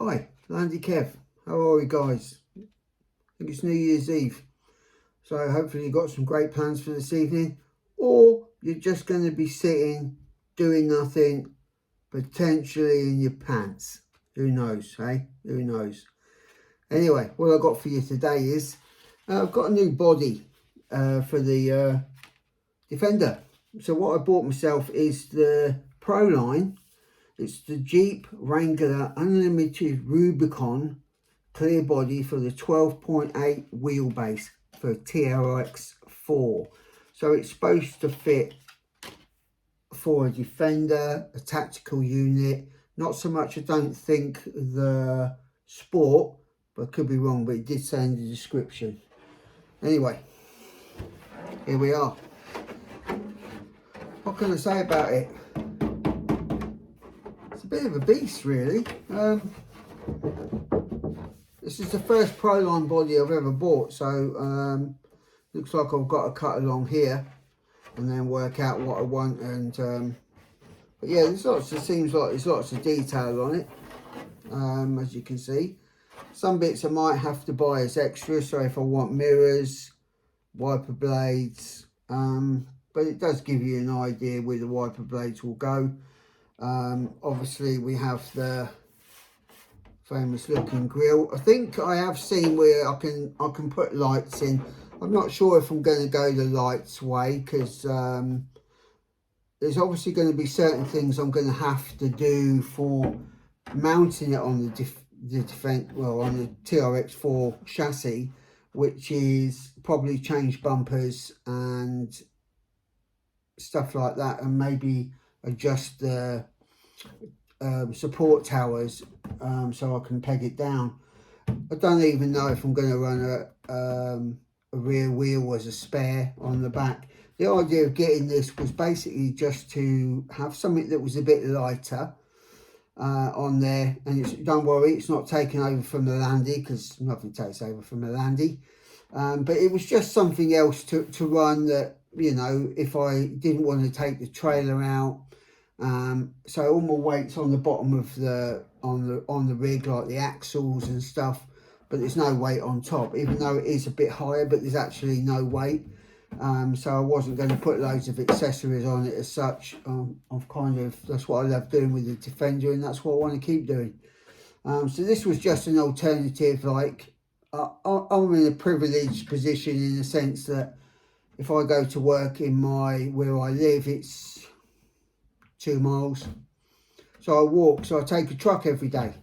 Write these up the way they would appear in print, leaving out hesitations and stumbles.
Hi, Landy Kev. How are we, guys? I think it's New Year's Eve. So hopefully you've got some great plans for this evening. Or you're just going to be sitting, doing nothing, potentially in your pants. Who knows, hey? Who knows? Anyway, what I've got for you today is, I've got a new body for the Defender. So what I bought myself is the Proline. It's the Jeep Wrangler Unlimited Rubicon clear body for the 12.8 wheelbase for TRX 4. So it's supposed to fit for a Defender, a tactical unit. Not so much, I don't think, the Sport, but I could be wrong, but it did say in the description. Anyway, here we are. What can I say about it? A bit of a beast, really. This is the first Proline body I've ever bought, so looks like I've got to cut along here and then work out what I want. And but yeah, there's lots. It seems like there's lots of detail on it, as you can see. Some bits I might have to buy as extra, so if I want mirrors, wiper blades, but it does give you an idea where the wiper blades will go. Obviously we have the famous looking grille. I think I have seen where I can put lights in. I'm not sure if I'm going to go the lights way, because there's obviously going to be certain things I'm going to have to do for mounting it on on the TRX4 chassis, which is probably change bumpers and stuff like that, and maybe adjust the support towers so I can peg it down. I don't even know if I'm going to run a rear wheel as a spare on the back. The idea of getting this was basically just to have something that was a bit lighter on there, and don't worry, it's not taken over from the Landy, because nothing takes over from the Landy, but it was just something else to run, that, you know, if I didn't want to take the trailer out. So all my weight's on the bottom of on the rig, like the axles and stuff, but there's no weight on top, even though it is a bit higher, but there's actually no weight. So I wasn't going to put loads of accessories on it as such. That's what I love doing with the Defender, and that's what I want to keep doing. So this was just an alternative. Like, I'm in a privileged position in the sense that if I go to work in where I live, it's 2 miles, so I walk. So I take a truck every day.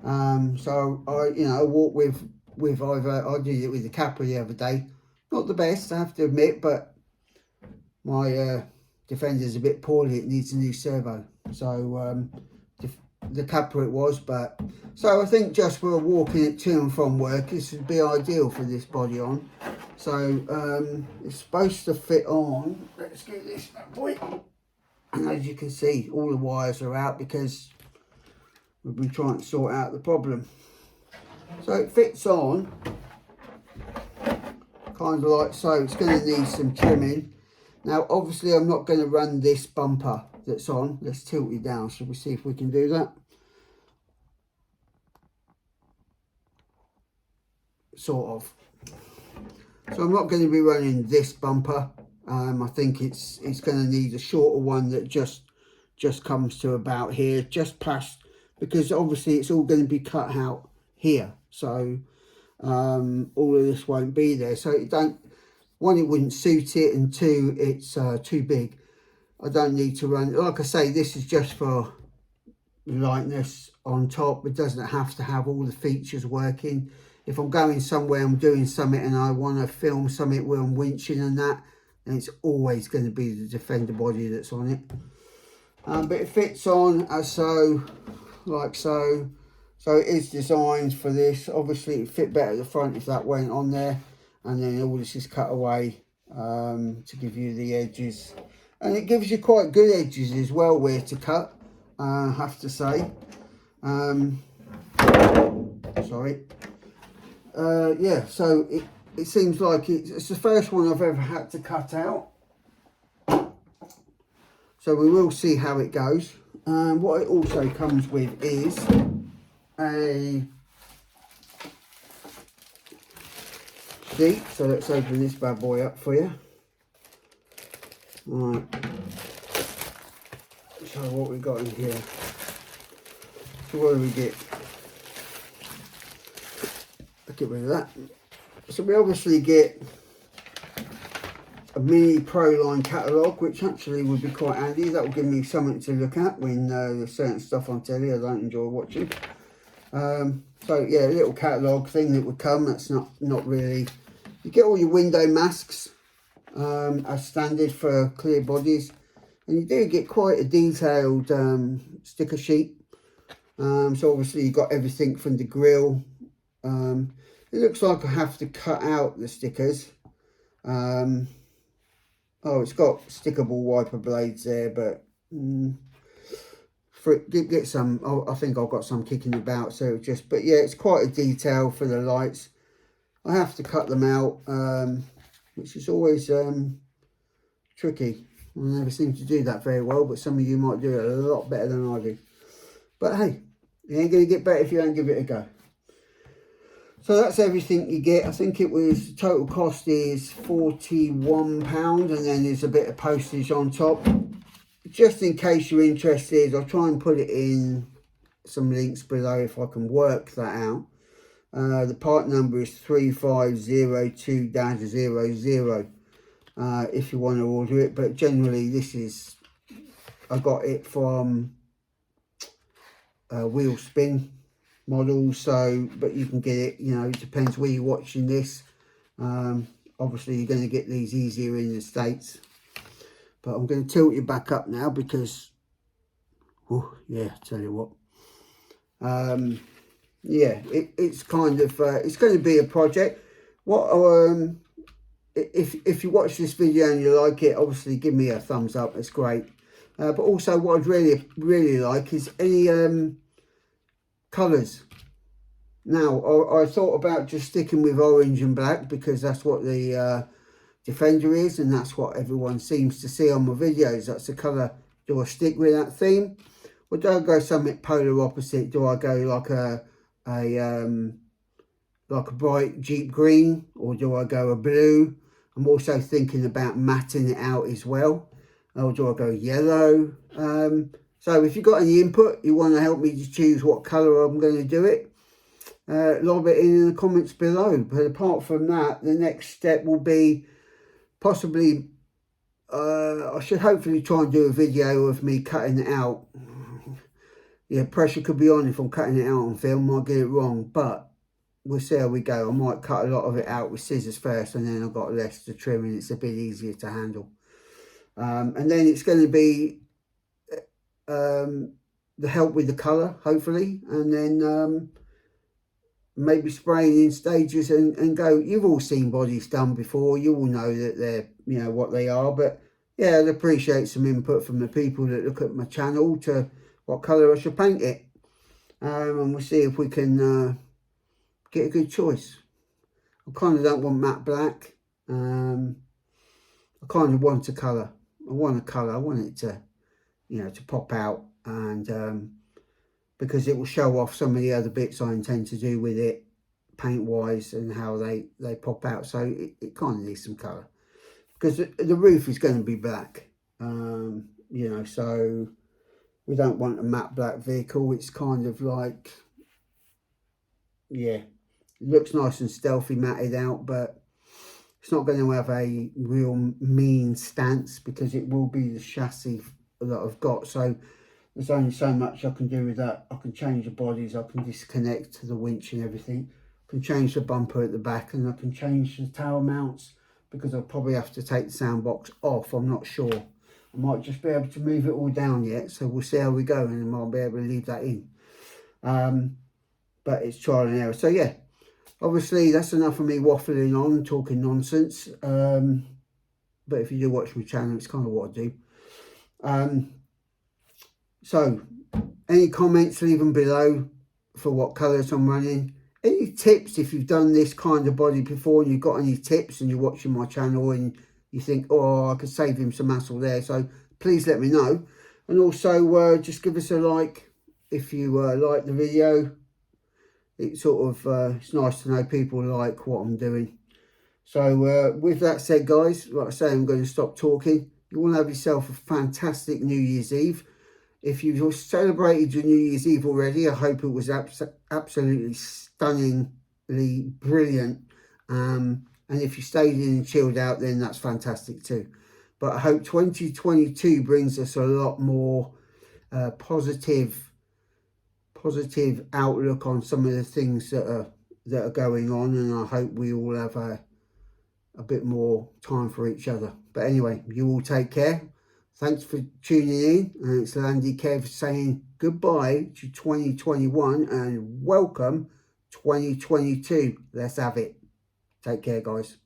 So I walk with either, I did it with the Capra the other day. Not the best, I have to admit, but my Defender's a bit poorly. It needs a new servo. So the Capra it was, but so I think just for walking it to and from work, this would be ideal for this body on. So it's supposed to fit on. Let's get this boy. And as you can see, all the wires are out because we've been trying to sort out the problem. So it fits on kind of like so. It's going to need some trimming. Now obviously I'm not going to run this bumper that's on. Let's tilt it down. Shall we see if we can do that? Sort of. So I'm not going to be running this bumper. I think it's going to need a shorter one that just comes to about here, just past, because obviously it's all going to be cut out here. So all of this won't be there. So one, it wouldn't suit it, and two, it's too big. I don't need to run, like I say, this is just for lightness on top. It doesn't have to have all the features working. If I'm going somewhere, I'm doing something, and I want to film something where I'm winching and that, then it's always going to be the Defender body that's on it. But it fits on as so, like so. So it is designed for this. Obviously it would fit better at the front if that went on there, and then all this is cut away to give you the edges, and it gives you quite good edges as well where to cut, I have to say. Sorry. Yeah, so it seems like it's the first one I've ever had to cut out, so we will see how it goes. What it also comes with is a sheet. So let's open this bad boy up for you. Right. So what we got in here. So what do we get? I'll get rid of that. So we obviously get a mini Proline catalogue, which actually would be quite handy. That will give me something to look at when there's certain stuff on telly I don't enjoy watching. So yeah, a little catalogue thing that would come. That's not really. You get all your window masks as standard for clear bodies, and you do get quite a detailed sticker sheet. So obviously you've got everything from the grill. It looks like I have to cut out the stickers. Oh, it's got stickable wiper blades there, but for it, get some. Oh, I think I've got some kicking about. So just, but yeah, it's quite a detail for the lights. I have to cut them out, which is always tricky. I never seem to do that very well, but some of you might do it a lot better than I do. But hey, it ain't going to get better if you don't give it a go. So that's everything you get. I think it was, the total cost is £41, and then there's a bit of postage on top. Just in case you're interested, I'll try and put it in some links below if I can work that out. The part number is 3502-00 if you want to order it, but generally this is, I got it from Wheel Spin models, so but you can get it, you know, it depends where you're watching this. Obviously you're going to get these easier in the States, but I'm going to tilt you back up now because yeah, tell you what, yeah, it's kind of it's going to be a project. What if you watch this video and you like it, obviously give me a thumbs up, it's great. But also what I'd really like is any colours. Now I thought about just sticking with orange and black because that's what the Defender is, and that's what everyone seems to see on my videos. That's the colour. Do I stick with that theme, or do I go something polar opposite? Do I go like a bright Jeep green, or do I go a blue? I'm also thinking about matting it out as well, or do I go yellow? So if you've got any input, you want to help me to choose what colour I'm going to do it, lob it in the comments below. But apart from that, the next step will be possibly, I should hopefully try and do a video of me cutting it out. Yeah, pressure could be on if I'm cutting it out on film, might get it wrong, but we'll see how we go. I might cut a lot of it out with scissors first, and then I've got less to trim, and it's a bit easier to handle. And then it's going to be the help with the colour, hopefully, and then maybe spraying in stages and go. You've all seen bodies done before, you all know that they're, you know, what they are, but yeah, I'd appreciate some input from the people that look at my channel to what colour I should paint it, and we'll see if we can get a good choice. I kind of don't want matte black. I kind of want a colour. I want it to, you know, to pop out, and because it will show off some of the other bits I intend to do with it, paint wise, and how they pop out. So it kind of needs some colour, because the roof is going to be black, you know, so we don't want a matte black vehicle. It's kind of like, yeah, it looks nice and stealthy matted out, but it's not going to have a real mean stance because it will be the chassis that I've got. So there's only so much I can do with that. I can change the bodies, I can disconnect the winch and everything. I can change the bumper at the back, and I can change the tower mounts, because I'll probably have to take the sound box off. I'm not sure. I might just be able to move it all down yet, so we'll see how we go, and I might be able to leave that in. But it's trial and error. So yeah, obviously that's enough of me waffling on, talking nonsense. But if you do watch my channel, it's kind of what I do. So any comments, leave them below for what colours I'm running. Any tips, if you've done this kind of body before and you've got any tips and you're watching my channel and you think, oh, I could save him some hassle there, so please let me know. And also just give us a like if you like the video. it's sort of it's nice to know people like what I'm doing. So with that said, guys, like I say, I'm going to stop talking. You want to have yourself a fantastic New Year's Eve. If you've celebrated your New Year's Eve already, I hope it was absolutely stunningly brilliant. And if you stayed in and chilled out, then that's fantastic too. But I hope 2022 brings us a lot more positive outlook on some of the things that are going on, and I hope we all have a bit more time for each other. But anyway, you all take care. Thanks for tuning in, and it's Landy Kev saying goodbye to 2021 and welcome 2022. Let's have it. Take care, guys.